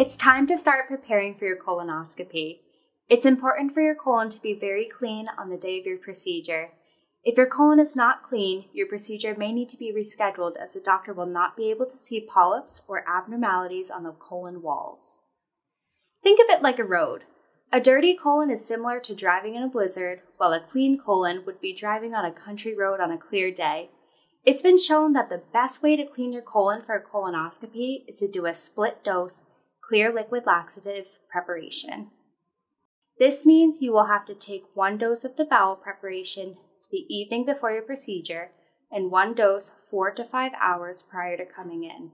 It's time to start preparing for your colonoscopy. It's important for your colon to be very clean on the day of your procedure. If your colon is not clean, your procedure may need to be rescheduled as the doctor will not be able to see polyps or abnormalities on the colon walls. Think of it like a road. A dirty colon is similar to driving in a blizzard, while a clean colon would be driving on a country road on a clear day. It's been shown that the best way to clean your colon for a colonoscopy is to do a split dose clear liquid laxative preparation. This means you will have to take 1 dose of the bowel preparation the evening before your procedure and 1 dose 4 to 5 hours prior to coming in.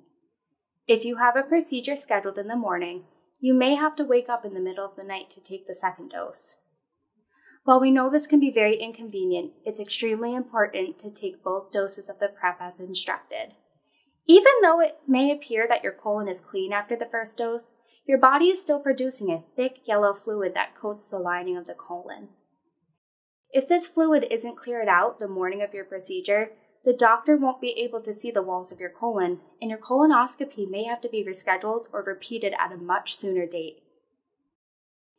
If you have a procedure scheduled in the morning, you may have to wake up in the middle of the night to take the second dose. While we know this can be very inconvenient, it's extremely important to take both doses of the prep as instructed. Even though it may appear that your colon is clean after the first dose, your body is still producing a thick yellow fluid that coats the lining of the colon. If this fluid isn't cleared out the morning of your procedure, the doctor won't be able to see the walls of your colon, and your colonoscopy may have to be rescheduled or repeated at a much sooner date.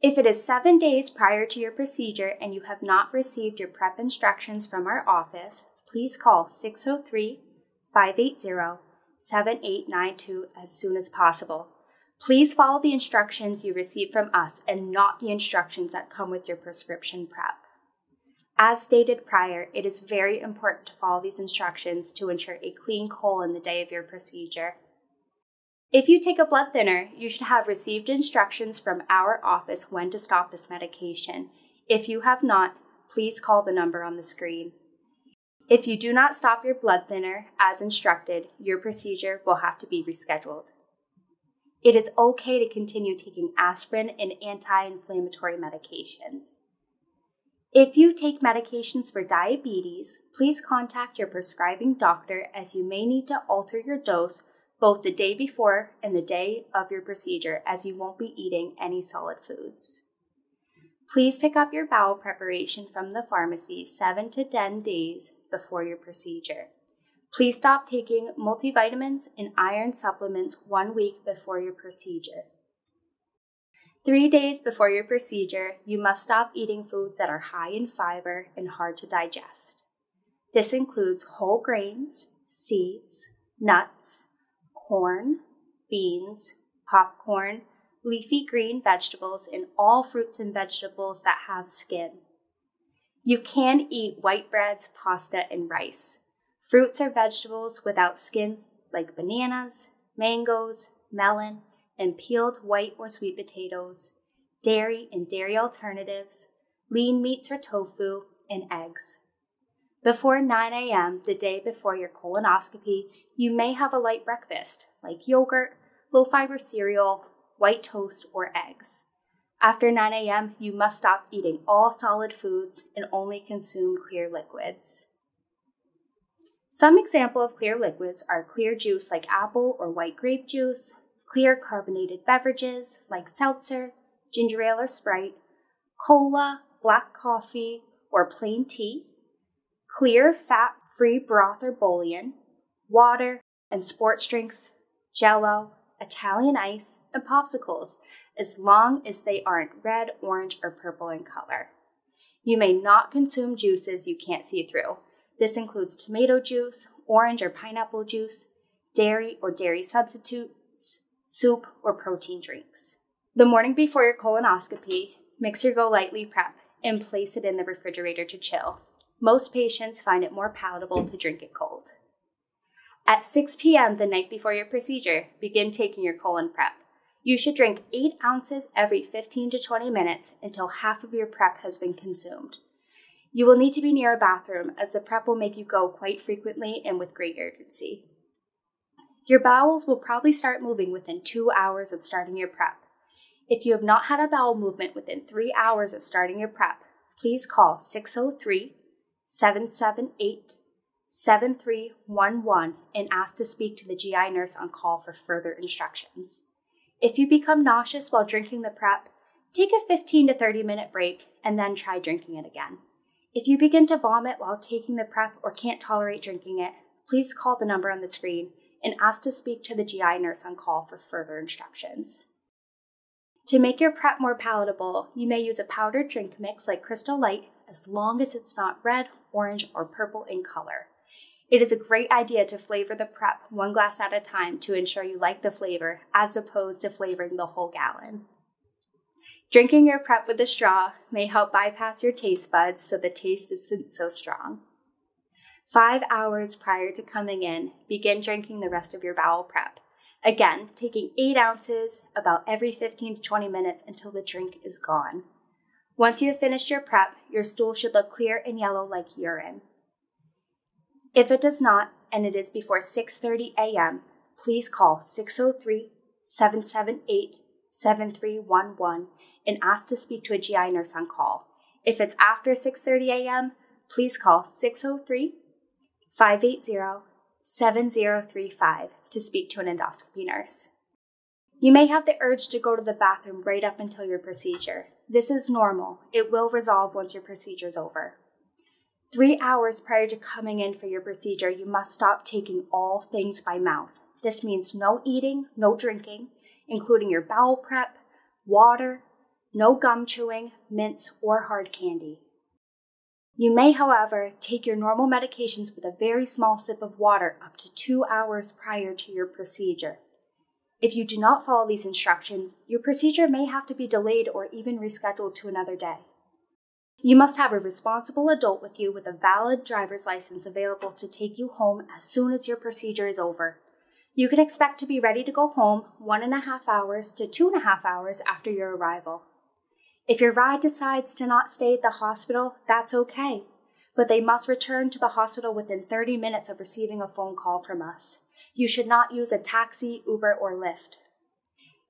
If it is 7 days prior to your procedure and you have not received your prep instructions from our office, please call 603-580-7892 as soon as possible. Please follow the instructions you receive from us and not the instructions that come with your prescription prep. As stated prior, it is very important to follow these instructions to ensure a clean colon the day of your procedure. If you take a blood thinner, you should have received instructions from our office when to stop this medication. If you have not, please call the number on the screen. If you do not stop your blood thinner as instructed, your procedure will have to be rescheduled. It is okay to continue taking aspirin and anti-inflammatory medications. If you take medications for diabetes, please contact your prescribing doctor as you may need to alter your dose both the day before and the day of your procedure as you won't be eating any solid foods. Please pick up your bowel preparation from the pharmacy 7 to 10 days before your procedure. Please stop taking multivitamins and iron supplements 1 week before your procedure. 3 days before your procedure, you must stop eating foods that are high in fiber and hard to digest. This includes whole grains, seeds, nuts, corn, beans, popcorn, leafy green vegetables, and all fruits and vegetables that have skin. You can eat white breads, pasta, and rice. Fruits or vegetables without skin like bananas, mangoes, melon, and peeled white or sweet potatoes, dairy and dairy alternatives, lean meats or tofu, and eggs. Before 9 a.m. the day before your colonoscopy, you may have a light breakfast like yogurt, low-fiber cereal, white toast, or eggs. After 9 a.m., you must stop eating all solid foods and only consume clear liquids. Some examples of clear liquids are clear juice like apple or white grape juice, clear carbonated beverages like seltzer, ginger ale or Sprite, cola, black coffee, or plain tea, clear fat-free broth or bouillon, water, and sports drinks, Jell-O, Italian ice, and popsicles, as long as they aren't red, orange, or purple in color. You may not consume juices you can't see through. This includes tomato juice, orange or pineapple juice, dairy or dairy substitutes, soup, or protein drinks. The morning before your colonoscopy, mix your Go Lightly prep and place it in the refrigerator to chill. Most patients find it more palatable to drink it cold. At 6 p.m. the night before your procedure, begin taking your colon prep. You should drink 8 ounces every 15 to 20 minutes until half of your prep has been consumed. You will need to be near a bathroom as the prep will make you go quite frequently and with great urgency. Your bowels will probably start moving within 2 hours of starting your prep. If you have not had a bowel movement within 3 hours of starting your prep, please call 603-778-7311 and ask to speak to the GI nurse on call for further instructions. If you become nauseous while drinking the prep, take a 15 to 30 minute break and then try drinking it again. If you begin to vomit while taking the prep or can't tolerate drinking it, please call the number on the screen and ask to speak to the GI nurse on call for further instructions. To make your prep more palatable, you may use a powdered drink mix like Crystal Light as long as it's not red, orange, or purple in color. It is a great idea to flavor the prep one glass at a time to ensure you like the flavor as opposed to flavoring the whole gallon. Drinking your prep with a straw may help bypass your taste buds so the taste isn't so strong. 5 hours prior to coming in, begin drinking the rest of your bowel prep. Again, taking 8 ounces about every 15 to 20 minutes until the drink is gone. Once you have finished your prep, your stool should look clear and yellow like urine. If it does not, and it is before 6:30 a.m., please call 603-778-7311 and ask to speak to a GI nurse on call. If it's after 6:30 a.m., please call 603-580-7035 to speak to an endoscopy nurse. You may have the urge to go to the bathroom right up until your procedure. This is normal. It will resolve once your procedure is over. 3 hours prior to coming in for your procedure, you must stop taking all things by mouth. This means no eating, no drinking, including your bowel prep, water, no gum chewing, mints, or hard candy. You may, however, take your normal medications with a very small sip of water up to 2 hours prior to your procedure. If you do not follow these instructions, your procedure may have to be delayed or even rescheduled to another day. You must have a responsible adult with you with a valid driver's license available to take you home as soon as your procedure is over. You can expect to be ready to go home 1.5 hours to 2.5 hours after your arrival. If your ride decides to not stay at the hospital, that's okay, but they must return to the hospital within 30 minutes of receiving a phone call from us. You should not use a taxi, Uber, or Lyft.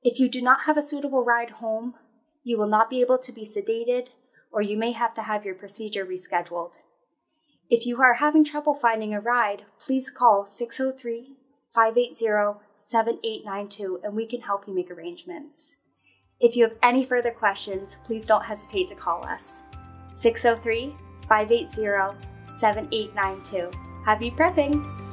If you do not have a suitable ride home, you will not be able to be sedated, or you may have to have your procedure rescheduled. If you are having trouble finding a ride, please call 603-580-7892 and we can help you make arrangements. If you have any further questions, please don't hesitate to call us. 603-580-7892. Happy prepping!